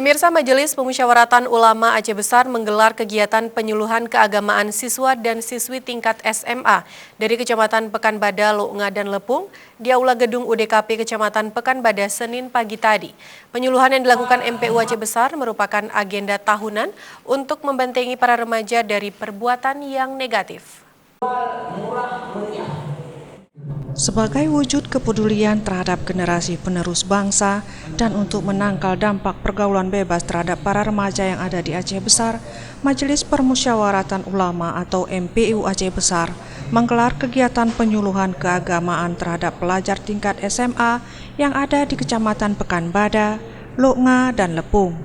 Pemirsa, Majelis Pemusyawaratan Ulama Aceh Besar menggelar kegiatan penyuluhan keagamaan siswa dan siswi tingkat SMA dari Kecamatan Pekanbada, Lu'nga, dan Lepung di Aula Gedung UDKP Kecamatan Pekanbada Senin pagi tadi. Penyuluhan yang dilakukan MPU Aceh Besar merupakan agenda tahunan untuk membentengi para remaja dari perbuatan yang negatif. Sebagai wujud kepedulian terhadap generasi penerus bangsa dan untuk menangkal dampak pergaulan bebas terhadap para remaja yang ada di Aceh Besar, Majelis Permusyawaratan Ulama atau MPU Aceh Besar menggelar kegiatan penyuluhan keagamaan terhadap pelajar tingkat SMA yang ada di Kecamatan Pekanbada, Lu'nga, dan Lepung.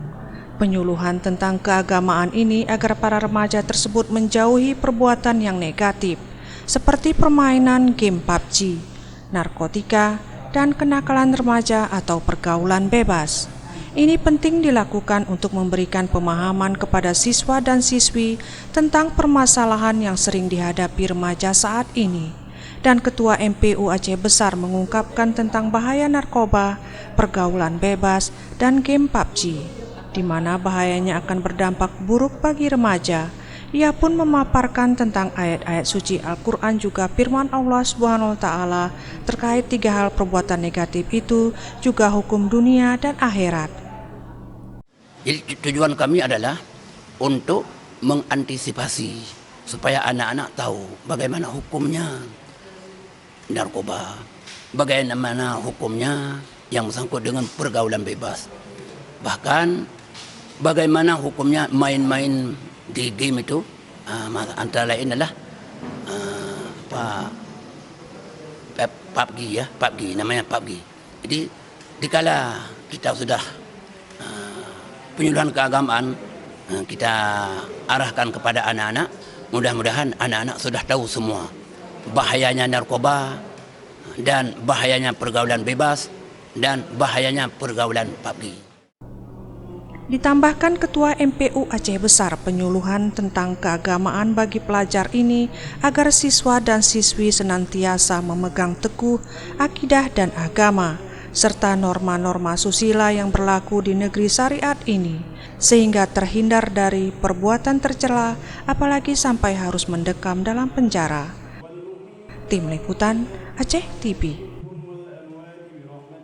Penyuluhan tentang keagamaan ini agar para remaja tersebut menjauhi perbuatan yang negatif, seperti permainan game PUBG, narkotika, dan kenakalan remaja atau pergaulan bebas. Ini penting dilakukan untuk memberikan pemahaman kepada siswa dan siswi tentang permasalahan yang sering dihadapi remaja saat ini. Dan Ketua MPU Aceh Besar mengungkapkan tentang bahaya narkoba, pergaulan bebas, dan game PUBG, di mana bahayanya akan berdampak buruk bagi remaja. Ia pun memaparkan tentang ayat-ayat suci Al-Quran juga firman Allah SWT terkait 3 hal perbuatan negatif itu, juga hukum dunia dan akhirat. Jadi tujuan kami adalah untuk mengantisipasi supaya anak-anak tahu bagaimana hukumnya narkoba, bagaimana hukumnya yang bersangkut dengan pergaulan bebas, bahkan bagaimana hukumnya main-main di game itu, antara lain adalah PUBG ya, PUBG namanya PUBG. Jadi dikala kita sudah penyuluhan keagamaan kita arahkan kepada anak-anak, mudah-mudahan anak-anak sudah tahu semua bahayanya narkoba dan bahayanya pergaulan bebas dan bahayanya pergaulan PUBG. Ditambahkan Ketua MPU Aceh Besar, penyuluhan tentang keagamaan bagi pelajar ini agar siswa dan siswi senantiasa memegang teguh akidah dan agama, serta norma-norma susila yang berlaku di negeri syariat ini, sehingga terhindar dari perbuatan tercela, apalagi sampai harus mendekam dalam penjara. Tim Liputan Aceh TV.